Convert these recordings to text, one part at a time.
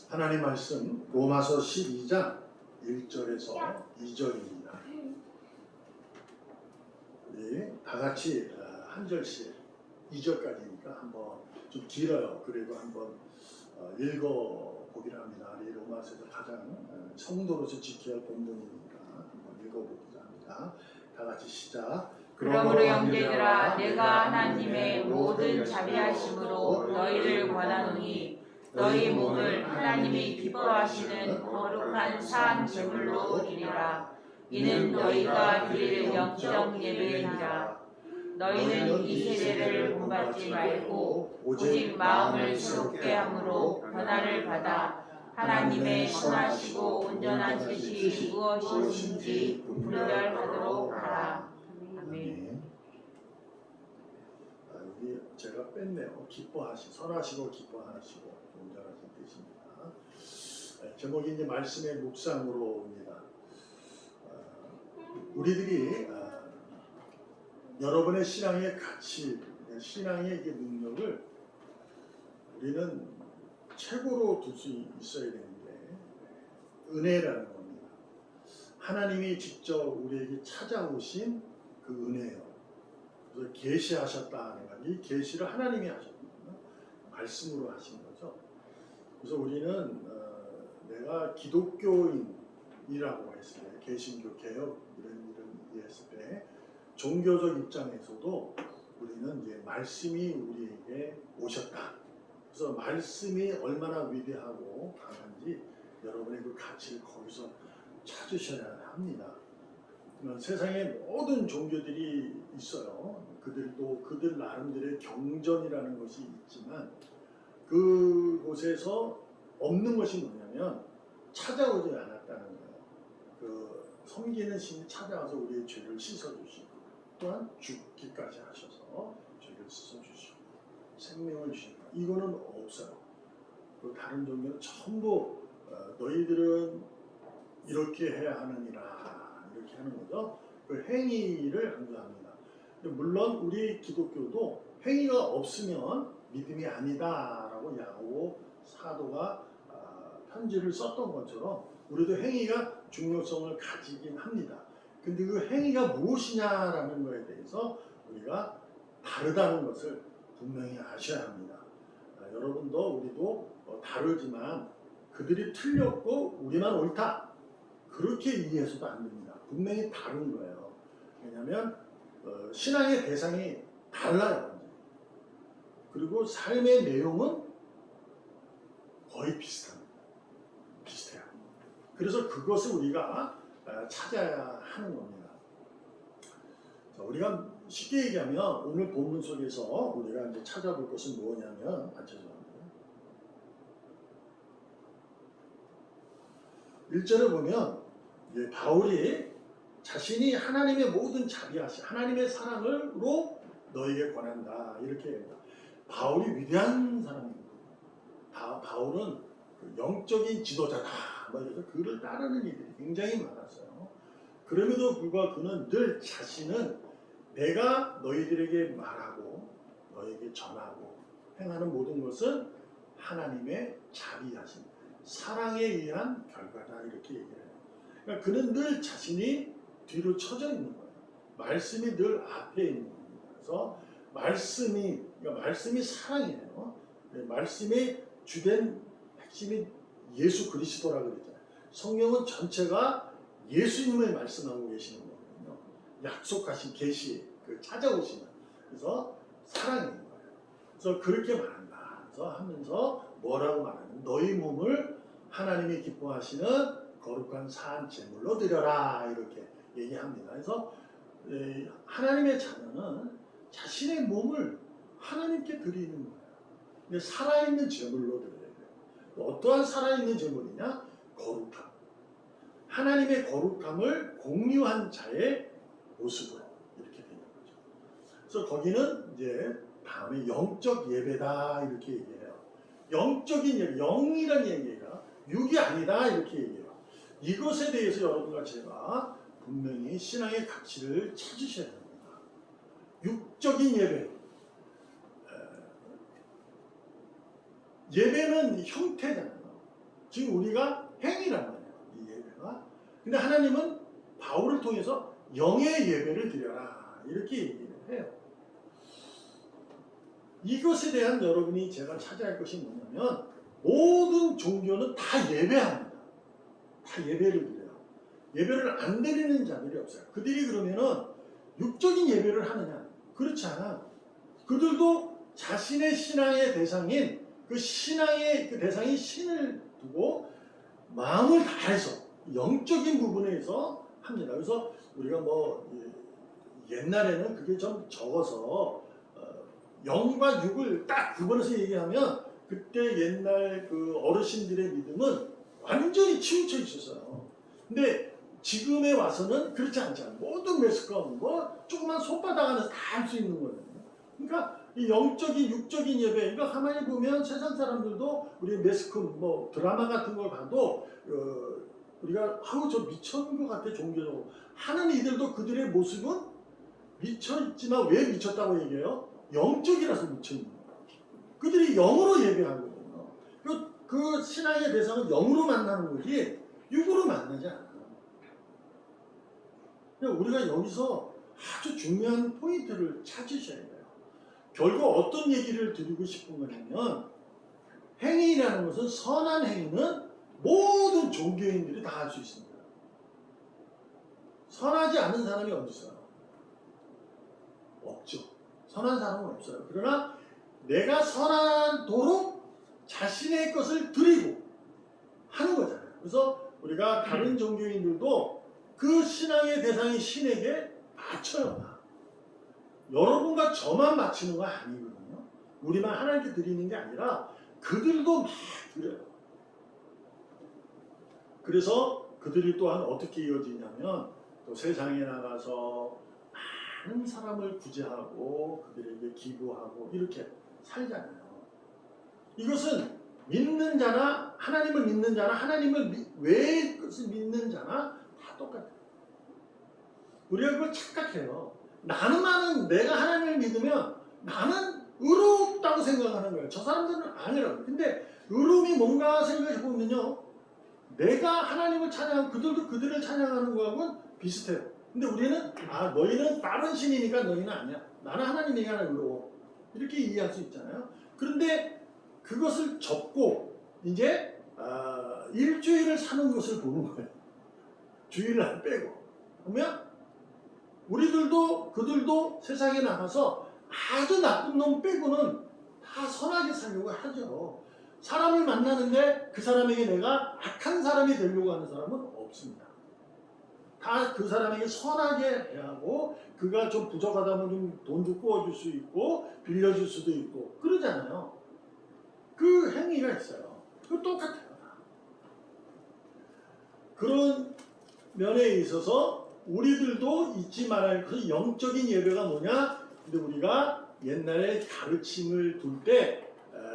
하나님 말씀 로마서 12장 1절에서 2절입니다. 우리 다 같이 한 절씩 2절까지니까 한번 좀 길어요. 그래도 한번 읽어보기로 합니다. 우리 로마서에서 가장 성도로서 지켜야 할 본문이니까 한번 읽어보기로 합니다. 다 같이 시작. 그러므로 형제들아 내가 하나님의 모든 자비하심으로 너희를 권하노니 너희 몸을 하나님이 기뻐하시는 거룩한 산 제물로 드리라. 이는 너희가 드릴 영적 예배이니라. 너희는 이 세대를 본받지 말고 오직 마음을 새롭게 함으로 변화를 받아 하나님의 선하시고 온전한 뜻이 무엇인지 분별하도록 하라. 아멘. 여기 제가 뺐네요. 기뻐하시, 선하시고 기뻐하시고 온전하신 뜻입니다. 제목이 이제 말씀의 묵상으로입니다. 우리들이 여러분의 신앙의 가치, 신앙의 능력을 우리는 최고로 둘 수 있어야 되는데 은혜라는 겁니다. 하나님이 직접 우리에게 찾아오신 그 은혜요. 그래서 계시하셨다는 거. 이 계시를 하나님이 하셨거든요. 말씀으로 하신 거죠. 그래서 우리는 내가 기독교인이라고 했을 때, 개신교 개혁 이런 이해했을 때, 종교적 입장에서도 우리는 이제 말씀이 우리에게 오셨다. 그래서 말씀이 얼마나 위대하고 강한지 여러분의 그 가치를 거기서 찾으셔야 합니다. 세상에 모든 종교들이 있어요. 그들도 그들 나름대로의 경전이라는 것이 있지만 그곳에서 없는 것이 뭐냐면 찾아오지 않았다는 거예요. 그 섬기는 신이 찾아와서 우리의 죄를 씻어주시고 또한 죽기까지 하셔서 죄를 씻어주시고 생명을 주시고 이거는 없어요. 그 다른 종교는 전부 너희들은 이렇게 해야 하느니라 이렇게 하는 거죠. 그 행위를 강조합니다. 물론 우리 기독교도 행위가 없으면 믿음이 아니다라고 야고 사도가 편지를 썼던 것처럼 우리도 행위가 중요성을 가지긴 합니다. 근데 그 행위가 무엇이냐라는 것에 대해서 우리가 다르다는 것을 분명히 아셔야 합니다. 여러분도 우리도 다르지만 그들이 틀렸고 우리만 옳다. 그렇게 이해해서도 안 됩니다. 분명히 다른 거예요. 왜냐하면 신앙의 대상이 달라요. 그리고 삶의 내용은 거의 비슷해요. 그래서 그것을 우리가 찾아야 하는 겁니다. 자, 우리가 쉽게 얘기하면 오늘 본문 속에서 우리가 이제 찾아볼 것은 뭐냐면 죄송합니다. 1절을 보면 바울이 자신이 하나님의 모든 자비하심, 하나님의 사랑으로 너에게 권한다 이렇게 얘기합니다. 바울이 위대한 사람입니다. 바울은 영적인 지도자다. 그래서 그를 따르는 이들이 굉장히 많았어요. 그럼에도 불구하고 그는 늘 자신은 내가 너희들에게 말하고 너에게 전하고 행하는 모든 것은 하나님의 자비하심, 사랑에 의한 결과다 이렇게 얘기해요. 그러니까 그는 늘 자신이 뒤로 쳐져 있는 거예요. 말씀이 늘 앞에 있는 겁니다. 그래서 말씀이 사랑이에요. 말씀의 주된 핵심이 예수 그리스도라고 그랬잖아요. 성경은 전체가 예수님을 말씀하고 계시는 거거든요. 약속하신 계시, 찾아오시는. 그래서 사랑인 거예요. 그래서 그렇게 말한다. 그래서 하면서 뭐라고 말하는? 너희 몸을 하나님이 기뻐하시는 거룩한 산 제물로 드려라 이렇게 얘기합니다. 그래서 하나님의 자녀는 자신의 몸을 하나님께 드리는 거예요. 근데 살아있는 제물로 드려야 돼요. 어떠한 살아있는 제물이냐? 거룩함. 하나님의 거룩함을 공유한 자의 모습으로 이렇게 되는 거죠. 그래서 거기는 이제 다음에 영적 예배다 이렇게 얘기해요. 영적인 예배, 영이라는 얘기가 육이 아니다 이렇게 얘기해요. 이것에 대해서 여러분과 제가 분명히 신앙의 가치를 찾으셔야 됩니다. 육적인 예배. 예배는 형태잖아요. 지금 우리가 행위란 말이에요. 이 예배가. 근데 하나님은 바울을 통해서 영의 예배를 드려라 이렇게 얘기를 해요. 이것에 대한 여러분이 제가 찾아야 할 것이 뭐냐면 모든 종교는 다 예배합니다. 다 예배를 드려요. 예배를 안 드리는 자들이 없어요. 그들이 그러면은 육적인 예배를 하느냐? 그렇지 않아. 그들도 자신의 신앙의 대상인 그 신앙의 그 대상인 신을 두고 마음을 다해서 영적인 부분에서 합니다. 그래서 우리가 뭐 옛날에는 그게 좀 적어서 영과 육을 딱 구분해서 얘기하면 그때 옛날 그 어르신들의 믿음은 완전히 치우쳐 있었어요. 근데 지금에 와서는 그렇지 않잖아요. 모든 매스컴, 뭐 조그만 손바닥 안에서 다 할 수 있는 거예요. 그러니까 이 영적인, 육적인 예배, 그러니까 가만히 보면 세상 사람들도 우리 매스컴, 뭐 드라마 같은 걸 봐도 우리가 아우 저 미쳤는 것 같아 종교적으로 하는 이들도 그들의 모습은 미쳤지만 왜 미쳤다고 얘기해요? 영적이라서 미쳐있는 거예요. 그들이 영으로 예배하거든요. 그 신앙의 대상은 영으로 만나는 거지 육으로 만나지 않아요. 우리가 여기서 아주 중요한 포인트를 찾으셔야 돼요. 결국 어떤 얘기를 드리고 싶은 거냐면 행위라는 것은 선한 행위는 모든 종교인들이 다 할 수 있습니다. 선하지 않은 사람이 어디 있어요? 없죠. 선한 사람은 없어요. 그러나 내가 선하도록 자신의 것을 드리고 하는 거잖아요. 그래서 우리가 다른 종교인들도 그 신앙의 대상인 신에게 바쳐요. 여러분과 저만 바치는 거 아니거든요. 우리만 하나님께 드리는 게 아니라 그들도 막 드려요. 그래서 그들이 또한 어떻게 이어지냐면 또 세상에 나가서 많은 사람을 구제하고 그들에게 기부하고 이렇게 살잖아요. 이것은 믿는 자나 하나님을 믿는 자나 하나님을 왜 그것을 믿는 자나 다 똑같아요. 우리가 그걸 착각해요. 나는 내가 하나님을 믿으면 나는 의롭다고 생각하는 거예요. 저 사람들은 아니라고. 근데 의로움이 뭔가 생각해 보면요. 내가 하나님을 찬양하고 그들도 그들을 찬양하는 거하고는 비슷해요. 근데 우리는 너희는 다른 신이니까 너희는 아니야. 나는 하나님이니까 의로워. 이렇게 이해할 수 있잖아요. 그런데 그것을 접고 이제 일주일을 사는 것을 보는 거예요. 주일날 빼고. 그러면 우리들도 그들도 세상에 나가서 아주 나쁜 놈 빼고는 다 선하게 살려고 하죠. 사람을 만나는데 그 사람에게 내가 악한 사람이 되려고 하는 사람은 없습니다. 다 그 사람에게 선하게 대하고 그가 좀 부족하다면 좀 돈도 구워줄 수 있고 빌려줄 수도 있고 그러잖아요. 그 행위가 있어요. 그거 똑같아요. 그런 면에 있어서 우리들도 잊지 말아야 할 영적인 예배가 뭐냐? 근데 우리가 옛날에 가르침을 둘 때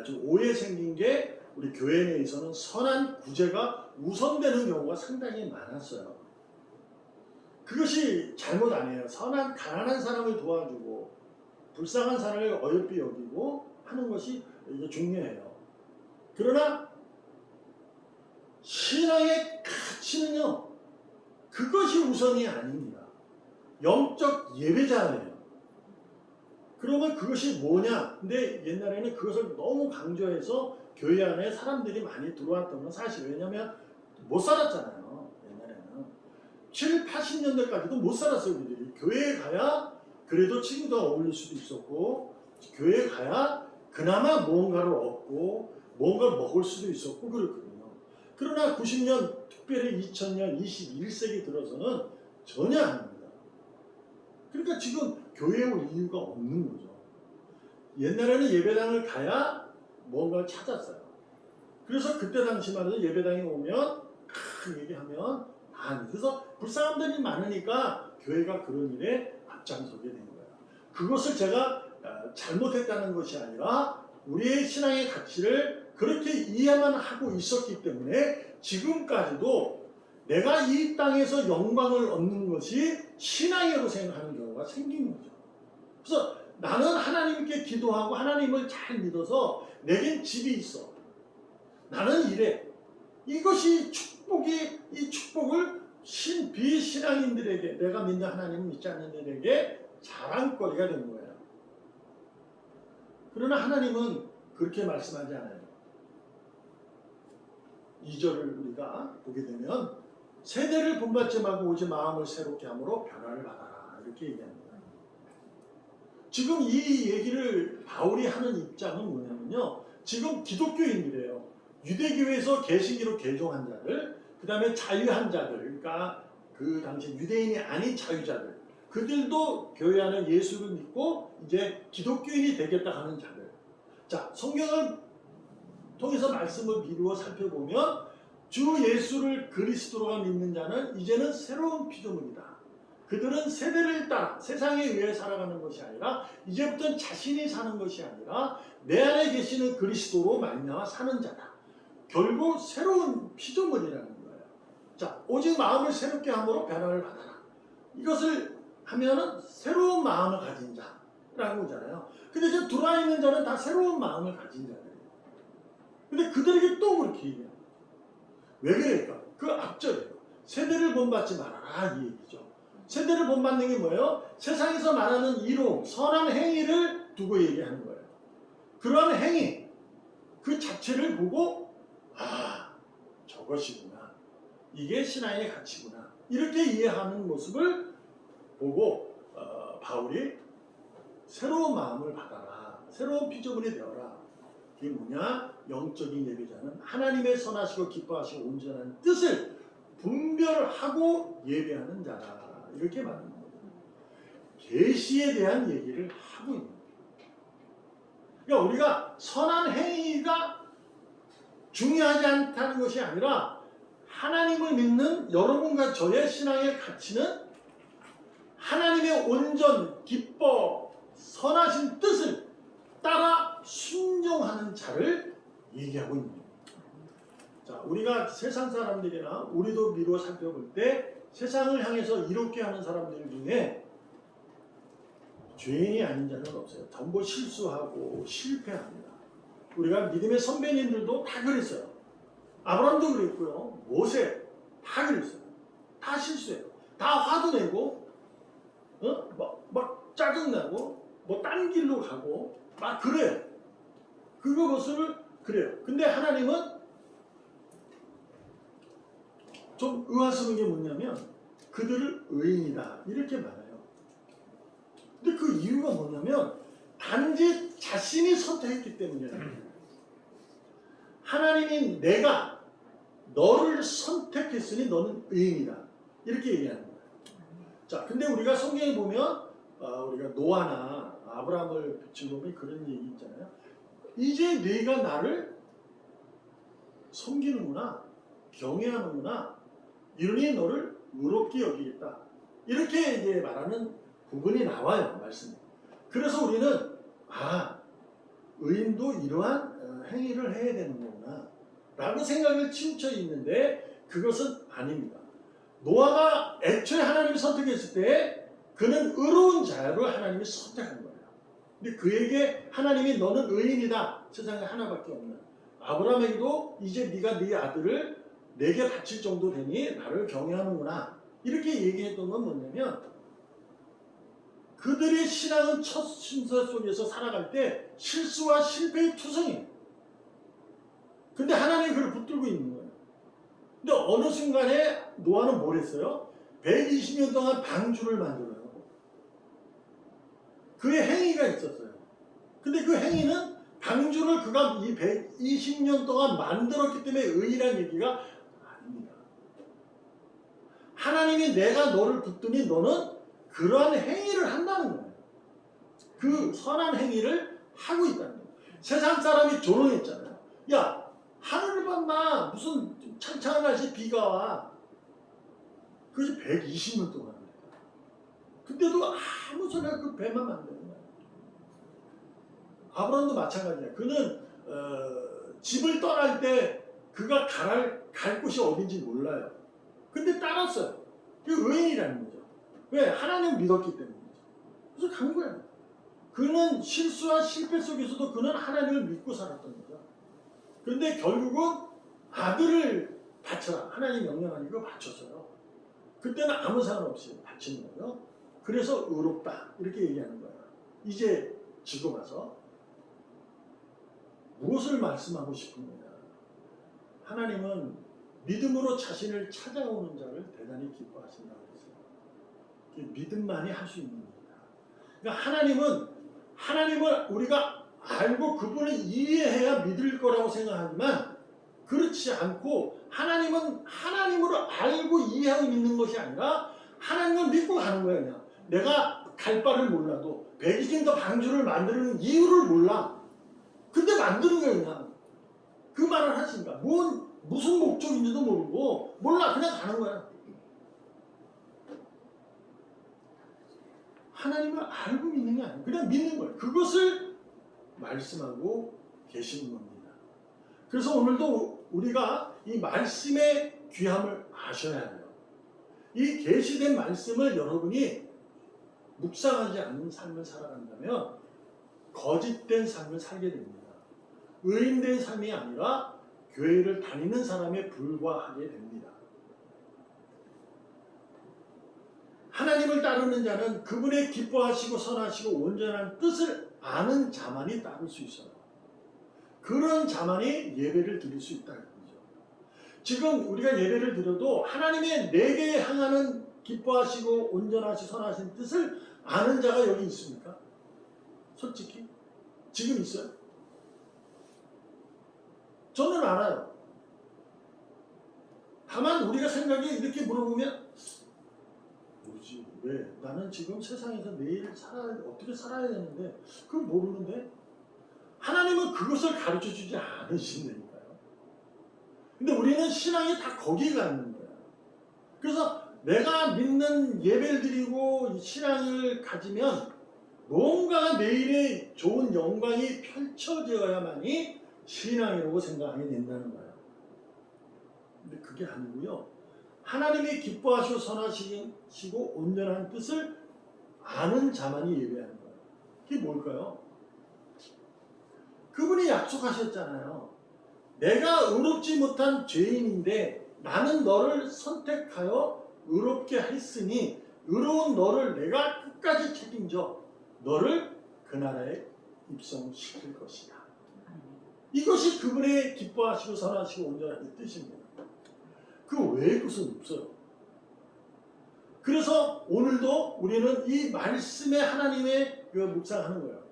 좀 오해 생긴 게 우리 교회 내에서는 선한 구제가 우선되는 경우가 상당히 많았어요. 그것이 잘못 아니에요. 선한 가난한 사람을 도와주고 불쌍한 사람을 어여삐 여기고 하는 것이 이게 중요해요. 그러나 신앙의 가치는요. 그것이 우선이 아닙니다. 영적 예배자예요. 그러면 그것이 뭐냐? 근데 옛날에는 그것을 너무 강조해서 교회 안에 사람들이 많이 들어왔던 건 사실 왜냐하면 못 살았잖아요. 옛날에는 7, 80년대까지도 못 살았어요. 우리들이. 교회에 가야 그래도 친구들과 어울릴 수도 있었고 교회에 가야 그나마 무언가를 얻고 무언가를 먹을 수도 있었고 그렇거든요. 그러나 90년 특별히 2000년 21세기 들어서는 전혀 아닙니다. 그러니까 지금 교회에 올 이유가 없는 거죠. 옛날에는 예배당을 가야 뭔가를 찾았어요. 그래서 그때 당시만 해도 예배당에 오면 얘기하면 그래서 불쌍함들이 많으니까 교회가 그런 일에 앞장서게 된 거예요. 그것을 제가 잘못했다는 것이 아니라 우리의 신앙의 가치를 그렇게 이해만 하고 있었기 때문에 지금까지도 내가 이 땅에서 영광을 얻는 것이 신앙이라고 생각하는 경우가 생긴 거죠. 그래서 나는 하나님께 기도하고 하나님을 잘 믿어서 내겐 집이 있어. 나는 이래. 이것이 이 축복을 비신앙인들에게, 내가 믿는 하나님을 믿지 않는 이들에게 자랑거리가 되는 거예요. 그러나 하나님은 그렇게 말씀하지 않아요. 2절을 우리가 보게 되면 세대를 본받지 말고 오직 마음을 새롭게 함으로 변화를 받아라, 이렇게 얘기합니다. 지금 이 얘기를 바울이 하는 입장은 뭐냐면요, 지금 기독교인들이에요. 유대교에서 개신기로 개종한 자들, 그 다음에 자유한 자들, 그러니까 그 당시 유대인이 아닌 자유자들, 그들도 교회 안에 예수를 믿고 이제 기독교인이 되겠다 하는 자들. 자, 성경을 통해서 말씀을 미루어 살펴보면 주 예수를 그리스도로 믿는 자는 이제는 새로운 피조물이다. 그들은 세대를 따라 세상에 의해 살아가는 것이 아니라 이제부터는 자신이 사는 것이 아니라 내 안에 계시는 그리스도로 말미암아 사는 자다. 결국 새로운 피조물이라는 거예요. 자, 오직 마음을 새롭게 함으로 변화를 받아라. 이것을 하면은 새로운 마음을 가진 자라는 거잖아요. 근데 지금 들어와 있는 자는 다 새로운 마음을 가진 자들이에요. 근데 그들에게 또 그렇게 얘기해요. 왜 그럴까? 그 앞절이에요. 세대를 본받지 말아라, 이 얘기죠. 세대를 본받는 게 뭐예요? 세상에서 말하는 이로 선한 행위를 두고 얘기하는 거예요. 그러한 행위, 그 자체를 보고 아, 저것이구나. 이게 신앙의 가치구나. 이렇게 이해하는 모습을 보고 바울이 새로운 마음을 받아라. 새로운 피조물이 되어라. 이게 뭐냐? 영적인 예배자는 하나님의 선하시고 기뻐하시고 온전한 뜻을 분별하고 예배하는 자라. 이렇게 말하는 거예요. 계시에 대한 얘기를 하고 있는 거예요. 그러니까 우리가 선한 행위가 중요하지 않다는 것이 아니라 하나님을 믿는 여러분과 저의 신앙의 가치는 하나님의 온전, 기뻐, 선하신 뜻을 따라 순종하는 자를 얘기하고 있는 거예요. 자, 우리가 세상 사람들이나 우리도 미루어 살펴볼 때 세상을 향해서 이롭게 하는 사람들 중에 죄인이 아닌 자는 없어요. 전부 실수하고 실패합니다. 우리가 믿음의 선배님들도 다 그랬어요. 아브라함도 그랬고요. 모세 다 그랬어요. 다 실수해요. 다 화도 내고 막 짜증나고 뭐 딴 길로 가고 막 그래요. 그것을 그래요. 근데 하나님은 좀 의아스러운 게 뭐냐면 그들을 의인이다 이렇게 말해요. 근데 그 이유가 뭐냐면 단지 자신이 선택했기 때문이에요. 하나님이 내가 너를 선택했으니 너는 의인이다 이렇게 얘기하는 거예요. 자, 근데 우리가 성경에 보면 우리가 노아나 아브라함을 비추면 그런 얘기 있잖아요. 이제 네가 나를 섬기는구나, 경외하는구나, 이러니 너를 의롭게 여기겠다. 이렇게 이제 말하는 부분이 나와요, 말씀에. 그래서 우리는 의인도 이러한 행위를 해야 되는 거구나 라고 생각을 치우쳐 있는데 그것은 아닙니다. 노아가 애초에 하나님이 선택했을 때 그는 의로운 자를 하나님이 선택한 거예요. 근데 그에게 하나님이 너는 의인이다. 세상에 하나밖에 없는. 아브라함에게도 이제 네가 네 아들을 내게 바칠 정도 되니 나를 경외하는구나. 이렇게 얘기했던 건 뭐냐면 그들의 신앙은 첫 신서 속에서 살아갈 때 실수와 실패의 투성이에요. 근데 하나님이 그걸 붙들고 있는 거예요. 근데 어느 순간에 노아는 뭘 했어요? 120년 동안 방주를 만들어요. 그의 행위가 있었어요. 근데 그 행위는 방주를 그가 이 120년 동안 만들었기 때문에 의의란 얘기가 아닙니다. 하나님이 내가 너를 붙드니 너는 그러한 행위를 한다는 거예요. 그 선한 행위를 하고 있다는 거예요. 세상 사람이 조롱했잖아요. 야, 하늘을 봤나? 무슨 창창한 날씨 비가 와. 그것이 120년 동안. 근데도 아무 소리가 그 배만 만드는 거예요. 아브라함도 마찬가지예요. 그는 집을 떠날 때 그가 갈 곳이 어딘지 몰라요. 근데 따랐어요. 그게 의인이라는 거죠. 왜? 하나님을 믿었기 때문이죠. 그래서 간 거예요. 그는 실수와 실패 속에서도 그는 하나님을 믿고 살았던 거죠. 그런데 결국은 아들을 바쳐라. 하나님 명령하니까 그거 바쳤어요. 그때는 아무 상관없이 바치는 거예요. 그래서 의롭다 이렇게 얘기하는 거예요. 이제 지고 와서 무엇을 말씀하고 싶은 거냐. 하나님은 믿음으로 자신을 찾아오는 자를 대단히 기뻐하신다고 했어요. 믿음만이 할 수 있는 겁니다. 그러니까 하나님을 우리가 알고 그분을 이해해야 믿을 거라고 생각하지만 그렇지 않고 하나님은 하나님으로 알고 이해하고 믿는 것이 아니라 하나님을 믿고 가는 거예요. 그냥 내가 갈 바를 몰라도 베이징 방주를 만드는 이유를 몰라. 근데 만드는 거예요. 그냥 그 말을 하시니까 무슨 목적인지도 모르고 몰라. 그냥 가는 거야. 하나님을 알고 믿는 게 아니에요. 그냥 믿는 거예요. 그것을 말씀하고 계시는 겁니다. 그래서 오늘도 우리가 이 말씀의 귀함을 아셔야 해요. 이 계시된 말씀을 여러분이 묵상하지 않는 삶을 살아간다면 거짓된 삶을 살게 됩니다. 의인된 삶이 아니라 교회를 다니는 사람에 불과하게 됩니다. 하나님을 따르는 자는 그분의 기뻐하시고 선하시고 온전한 뜻을 아는 자만이 따를 수 있어요. 그런 자만이 예배를 드릴 수 있다는 거죠. 지금 우리가 예배를 드려도 하나님의 내게 향하는 기뻐하시고 온전하시고 선하신 뜻을 아는 자가 여기 있습니까? 솔직히 지금 있어요? 저는 알아요. 다만 우리가 생각이 이렇게 물어보면 뭐지? 왜? 나는 지금 세상에서 내일 어떻게 살아야 되는데 그걸 모르는데 하나님은 그것을 가르쳐주지 않으신다니까요. 근데 우리는 신앙이 다 거기에 가 있는 거야. 그래서 내가 믿는 예배를 드리고 신앙을 가지면 뭔가 내일의 좋은 영광이 펼쳐져야만이 신앙이라고 생각하게 된다는 거예요. 근데 그게 아니고요. 하나님이 기뻐하시고 선하시고 온전한 뜻을 아는 자만이 예배하는 거예요. 그게 뭘까요? 그분이 약속하셨잖아요. 내가 의롭지 못한 죄인인데 나는 너를 선택하여 의롭게 했으니 의로운 너를 내가 끝까지 책임져 너를 그 나라에 입성시킬 것이다. 이것이 그분의 기뻐하시고 선하시고 온전한 뜻입니다. 그 외의 것은 없어요. 그래서 오늘도 우리는 이 말씀의 하나님의 묵상하는 거예요.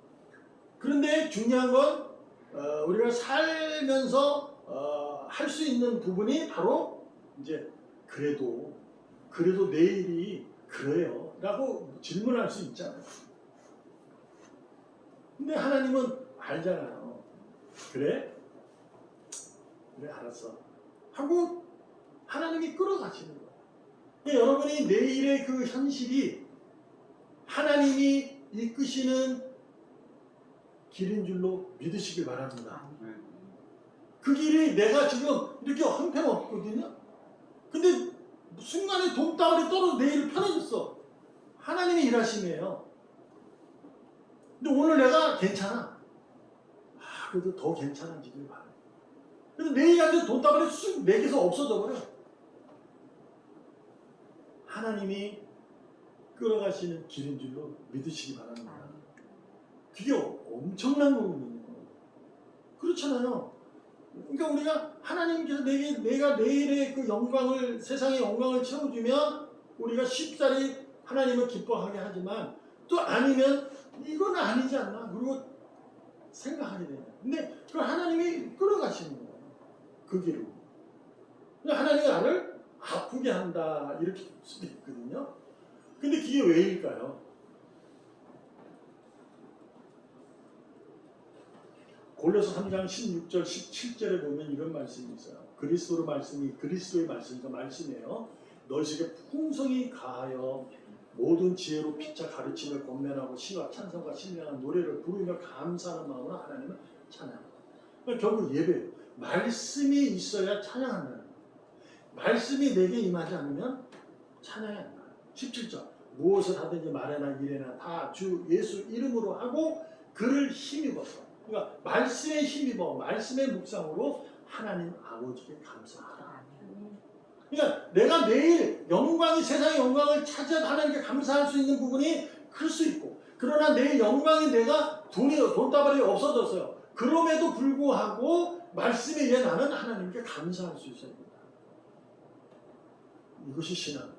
그런데 중요한 건 우리가 살면서 할 수 있는 부분이 바로 이제 그래도 내일이 그래요 라고 질문할 수 있잖아요. 근데 하나님은 알잖아요. 그래 알았어 하고 하나님이 끌어가시는 거예요. 그러니까 여러분이 내일의 그 현실이 하나님이 이끄시는 길인 줄로 믿으시길 바랍니다. 그 길이 내가 지금 이렇게 형편없거든요. 근데 순간에 돈다발이 떨어져 내일 편해졌어. 하나님이 일하심이에요. 근데 오늘 내가 괜찮아. 그래도 더 괜찮아지길 바라요. 그래서 내일 안에 돈다발이 쑥 내게서 없어져 버려. 하나님이 끌어가시는 길인 줄로 믿으시기 바랍니다. 그게 엄청난 거거든요. 그렇잖아요. 그러니까 우리가 하나님께서 내가 내일의 그 영광을 세상의 영광을 채워주면 우리가 쉽사리 하나님을 기뻐하게 하지만 또 아니면 이건 아니지 않나 그리고 생각하게 돼요. 근데 그 하나님이 끌어가시는 거예요. 그 길을. 그러니까 하나님이 나를 아프게 한다 이렇게 볼 수도 있거든요. 근데 그게 왜일까요? 골로새 3장 16절 17절에 보면 이런 말씀이 있어요. 그리스도의 말씀이니까 말씀이에요. 너희에게 풍성히 가하여 모든 지혜로 피차 가르침을 권면하고 시와 찬송과 신령한 노래를 부르며 감사하는 마음으로 하나님을 찬양합니다. 그러니까 결국 예배예요. 말씀이 있어야 찬양한다는 거예요. 말씀이 내게 임하지 않으면 찬양이 안 나요. 17절 무엇을 하든지 말이나 일이나 다 주 예수 이름으로 하고 그를 힘입어서 그러니까 말씀에 힘입어 말씀의 묵상으로 하나님 아버지께 감사하라. 아멘. 그러니까 내가 내일 영광이 세상의 영광을 차지하고 하나님께 감사할 수 있는 부분이 클 수 있고, 그러나 내일 영광이 내가 돈다발이 없어졌어요. 그럼에도 불구하고 말씀에 의해 나는 하나님께 감사할 수 있어야 된다. 이것이 신앙.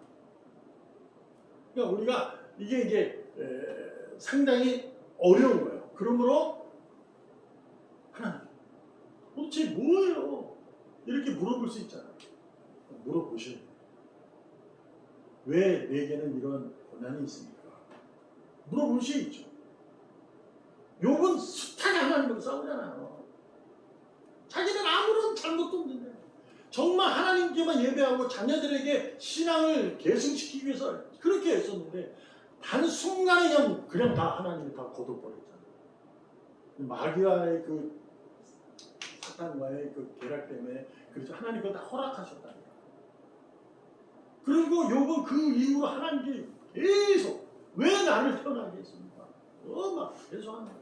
그러니까 우리가 이게 이제 상당히 어려운 거예요. 그러므로 하나님, 도대체 뭐예요? 이렇게 물어볼 수 있잖아요. 물어보셔야 돼요. 왜 내게는 이런 고난이 있습니까? 물어볼 수 있죠. 욥은 숱하게 하나님으로 싸우잖아요. 자기는 아무런 잘못도 없는데 정말 하나님께만 예배하고 자녀들에게 신앙을 계승시키기 위해서 그렇게 했었는데 단순간에 그냥 다 하나님이 다 거둬버렸잖아요. 마귀와의 그 사탄과의 그 계략 때문에 그래서 하나님 그걸 다 허락하셨다니까. 그리고 욥은 그 이후로 하나님께 계속 왜 나를 태어나게 했습니까? 막 계속 하는 거예요.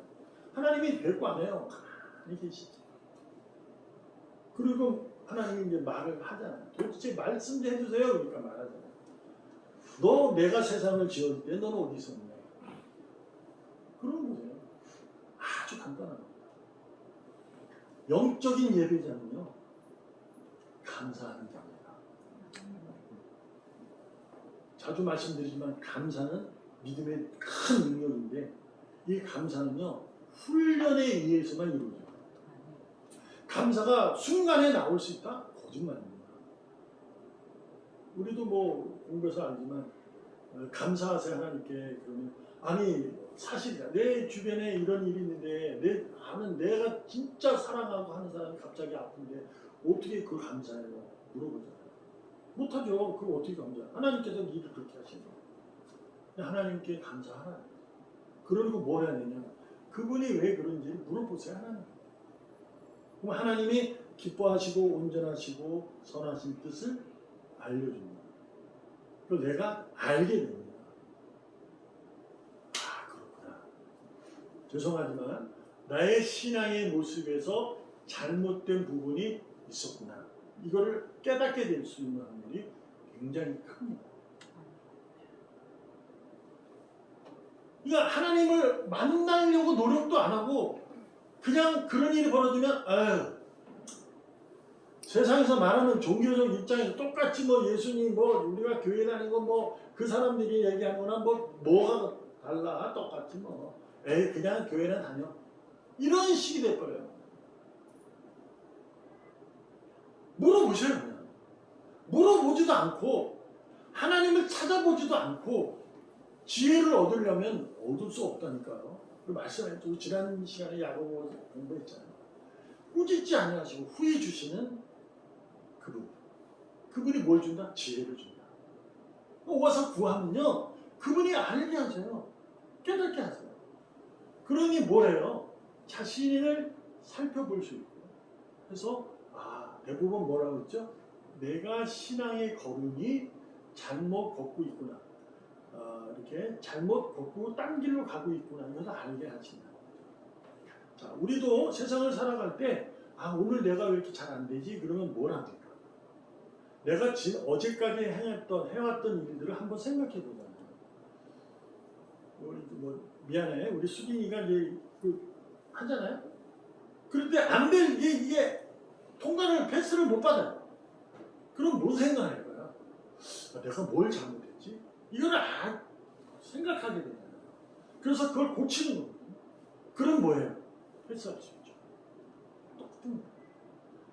하나님이 별거 안 해요. 가만히 계시지. 그리고 하나님이 이제 말을 하잖아요. 도대체 말씀 좀 해주세요. 그러니까 말하잖아요. 너 내가 세상을 지을 때 너는 어디 있었냐? 그런 거예요. 아주 간단한 겁니다. 영적인 예배자는요, 감사하는 자입니다. 자주 말씀드리지만 감사는 믿음의 큰 능력인데 이 감사는요, 훈련에 의해서만 이루어져요. 감사가 순간에 나올 수 있다? 거짓말입니다. 우리도 뭐 공부해서 알지만 감사하세요 하나님께 그러면 아니 사실이야. 내 주변에 이런 일이 있는데 내가 진짜 사랑하고 하는 사람이 갑자기 아픈데 어떻게 그걸 감사해요? 물어보잖아요. 못하죠. 그걸 어떻게 감사해요? 하나님께서 일을 그렇게 하시는 거예요. 하나님께 감사하라. 그러고 뭘 해야 되냐? 그분이 왜 그런지 물어보세요. 하나님. 그럼 하나님이 기뻐하시고 온전하시고 선하신 뜻을 알려줍니다. 그걸 내가 알게 됩니다. 아, 그렇구나. 죄송하지만 나의 신앙의 모습에서 잘못된 부분이 있었구나. 이거를 깨닫게 될 수 있는 확률이 굉장히 큽니다. 그러니까 하나님을 만나려고 노력도 안 하고 그냥 그런 일이 벌어지면 세상에서 말하는 종교적 입장에서 똑같이 뭐 예수님 뭐 우리가 교회 다니고 뭐 그 사람들이 얘기하는 거나 뭐가 달라 똑같지 뭐 그냥 교회나 다녀 이런 식이 돼버려요. 물어보셔요. 그냥 물어보지도 않고 하나님을 찾아보지도 않고 지혜를 얻으려면 얻을 수 없다니까요. 그 말씀했죠. 지난 시간에 야고보 공부했잖아요. 꾸짖지 아니하시고 후히 주시는 그분이 뭘 준다? 지혜를 준다. 와서 구하면요 그분이 알게 하세요. 깨닫게 하세요. 그러니 뭐래요? 자신을 살펴볼 수 있고 그래서 대부분 뭐라고 했죠? 내가 신앙의 걸음이 잘못 걷고 있구나. 이렇게 잘못 걷고 딴 길로 가고 있구나. 이것을 알게 하신다. 자, 우리도 세상을 살아갈 때 오늘 내가 왜 이렇게 잘 안 되지? 그러면 뭘 합니까? 내가 어제까지 해왔던 일들을 한번 생각해 보잖아요. 미안해. 우리 수빈이가 이제 하잖아요. 그런데 안 될 이게 통과를 패스를 못 받아요. 그럼 뭔 생각할 거야? 내가 뭘 잘못했지? 이거를 생각하게 되잖아요. 그래서 그걸 고치는 거거든요. 그럼 뭐예요? 패스할 수 있죠. 똑같은 거예요.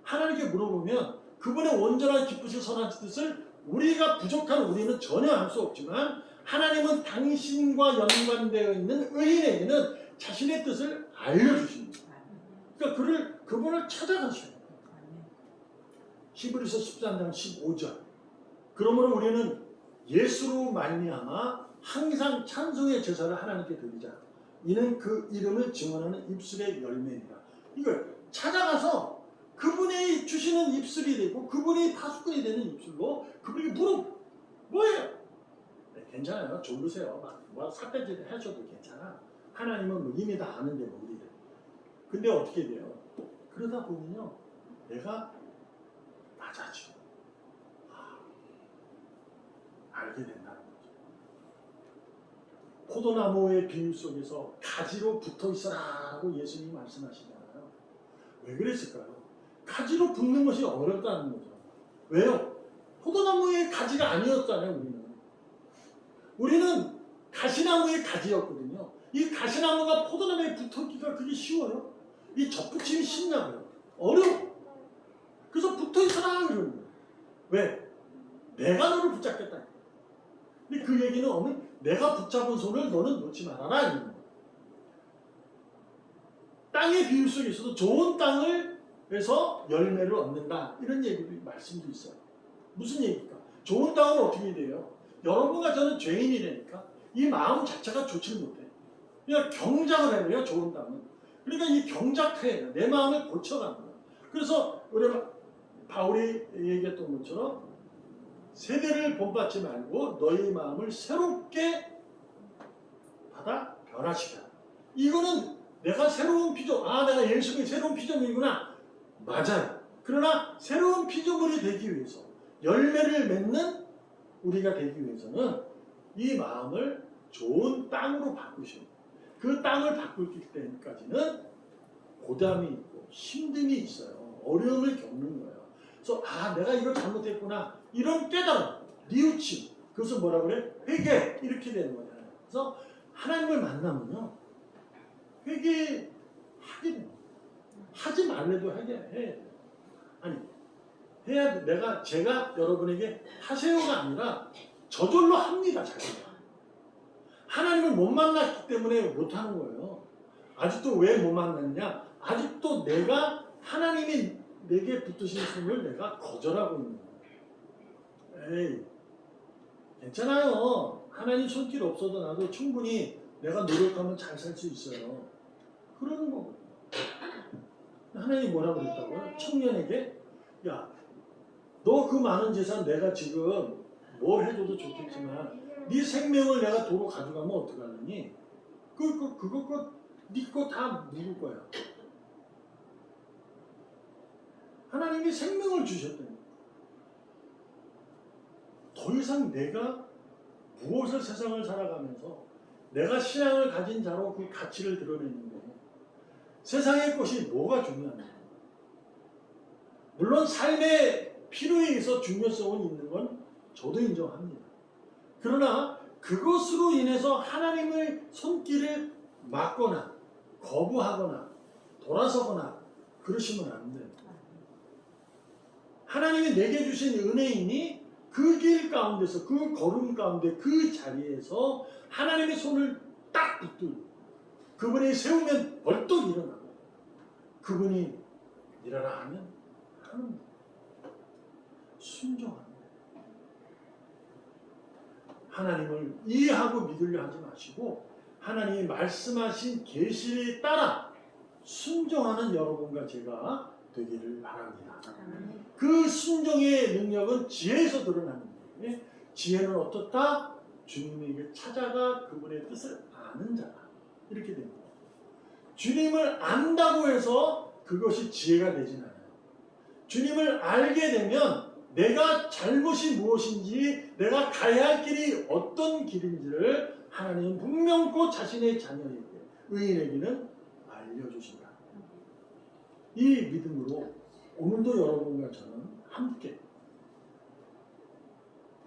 하나님께 물어보면 그분의 온전한 기쁘신 선한 뜻을 우리가 부족한 우리는 전혀 알 수 없지만 하나님은 당신과 연관되어 있는 의인에게는 자신의 뜻을 알려주십니다. 그러니까 그분을 찾아가셔야 돼요. 히브리서 13장 15절. 그러므로 우리는 예수로 말미암아 항상 찬송의 제사를 하나님께 드리자. 이는 그 이름을 증언하는 입술의 열매니라. 이걸 찾아가서 그분이 주시는 입술이 되고 그분이 파수꾼이 되는 입술로 그분이 뭐예요? 네, 괜찮아요. 졸르세요. 삿대질 하셔도 괜찮아. 하나님은 이미 다 아는데 우리를. 근데 어떻게 돼요? 그러다 보면요. 내가 낮아지고 알게 된다는 거죠. 포도나무의 비유 속에서 가지로 붙어 있어라라고 예수님이 말씀하시잖아요. 왜 그랬을까요? 가지로 붙는 것이 어렵다는 거죠. 왜요? 포도나무의 가지가 아니었잖아요. 우리는 가시나무의 가지였거든요. 이 가시나무가 포도나무에 붙어있기가 그게 쉬워요? 이 접붙임이 쉽냐고요? 어려워. 그래서 붙어있어라 그러는 거예요. 왜? 내가 너를 붙잡겠다. 근데 그 얘기는 어머니, 내가 붙잡은 손을 너는 놓지 말아라 이런 거예요. 땅의 비유 속에서도 좋은 땅을 해서 열매를 얻는다 이런 얘기도 말씀도 있어요. 무슨 얘기일까? 좋은 땅은 어떻게 돼요? 여러분과 저는 죄인이라니까 이 마음 자체가 좋지 못해. 그냥 경작을 해요. 좋은 땅은. 그러니까 이 경작해 내 마음을 고쳐가는 거야. 그래서 우리 바울이 얘기했던 것처럼 세대를 본받지 말고 너희 마음을 새롭게 받아 변화시켜라. 이거는 내가 새로운 피조, 내가 예수님의 새로운 피조물이구나. 맞아요. 그러나 새로운 피조물이 되기 위해서 열매를 맺는 우리가 되기 위해서는 이 마음을 좋은 땅으로 바꾸셔야 돼요. 그 땅을 바꿀 때까지는 고담이 있고 힘듦이 있어요. 어려움을 겪는 거예요. 그래서 내가 이걸 잘못했구나. 이런 깨달음, 뉘우침. 그것을 뭐라 그래? 회개. 이렇게 되는 거잖아요. 그래서 하나님을 만나면요. 회개하게 됩니다. 하지 말래도 해야 돼요. 아니, 해야 돼. 제가 여러분에게 하세요가 아니라 저절로 합니다. 자기가. 하나님을 못 만났기 때문에 못하는 거예요. 아직도 왜 못 만났냐? 아직도 내가 하나님이 내게 붙으신 손을 내가 거절하고 있는 거예요. 에이, 괜찮아요. 하나님 손길 없어도 나도 충분히 내가 노력하면 잘 살 수 있어요. 그러는 거거든요. 하나님이 뭐라고 그랬다고요? 청년에게 야, 너 그 많은 재산 내가 지금 뭘 해줘도 좋겠지만 네 생명을 내가 도로 가져가면 어떡하느니? 그거 네 거 다 누굴 거야? 하나님이 생명을 주셨다니. 더 이상 내가 무엇을 세상을 살아가면서 내가 신앙을 가진 자로 그 가치를 드러내는데 세상의 것이 뭐가 중요한가? 물론 삶의 필요에 의해서 중요성은 있는 건 저도 인정합니다. 그러나 그것으로 인해서 하나님의 손길을 막거나 거부하거나 돌아서거나 그러시면 안 돼요. 하나님이 내게 주신 은혜이니 그 길 가운데서 그 걸음 가운데 그 자리에서 하나님의 손을 딱 붙들고 그분이 세우면 벌떡 일어나고 그분이 일어나 하면 하는 순종합니다. 하나님을 이해하고 믿으려 하지 마시고 하나님이 말씀하신 계시에 따라 순종하는 여러분과 제가 되기를 바랍니다. 그 순종의 능력은 지혜에서 드러나는 거예요. 지혜는 어떻다? 주님에게 찾아가 그분의 뜻을 아는 자다. 이렇게 됩니다. 주님을 안다고 해서 그것이 지혜가 되진 않아요. 주님을 알게 되면 내가 잘못이 무엇인지 내가 가야 할 길이 어떤 길인지를 하나님은 분명코 자신의 자녀에게 의인에게는 알려주신다. 이 믿음으로 오늘도 여러분과 저는 함께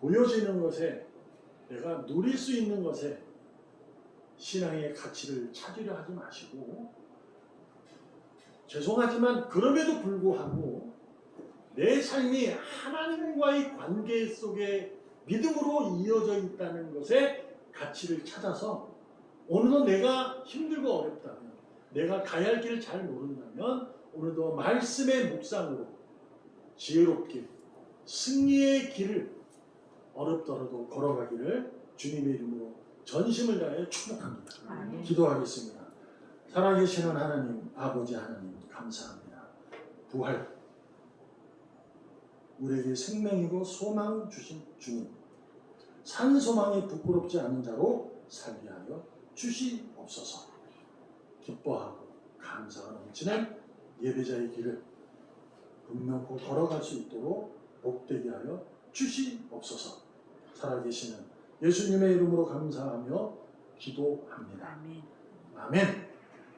보여지는 것에 내가 누릴 수 있는 것에 신앙의 가치를 찾으려 하지 마시고 죄송하지만 그럼에도 불구하고 내 삶이 하나님과의 관계 속에 믿음으로 이어져 있다는 것에 가치를 찾아서 오늘도 내가 힘들고 어렵다면 내가 가야 할 길을 잘 모른다면 오늘도 말씀의 묵상으로 지혜롭게 승리의 길을 어렵더라도 걸어가기를 주님의 이름으로 전심을 다해 축복합니다. 기도하겠습니다. 살아계시는 하나님, 아버지 하나님 감사합니다. 부활 우리에게 생명이고 소망 주신 주님, 산 소망에 부끄럽지 않은 자로 살게 하여 주시옵소서. 기뻐하고 감사가 넘치는 예배자의 길을 분명코 걸어갈 수 있도록 복되게 하여 주시옵소서. 살아계시는 예수님의 이름으로 감사하며 기도합니다. 아멘. 아멘.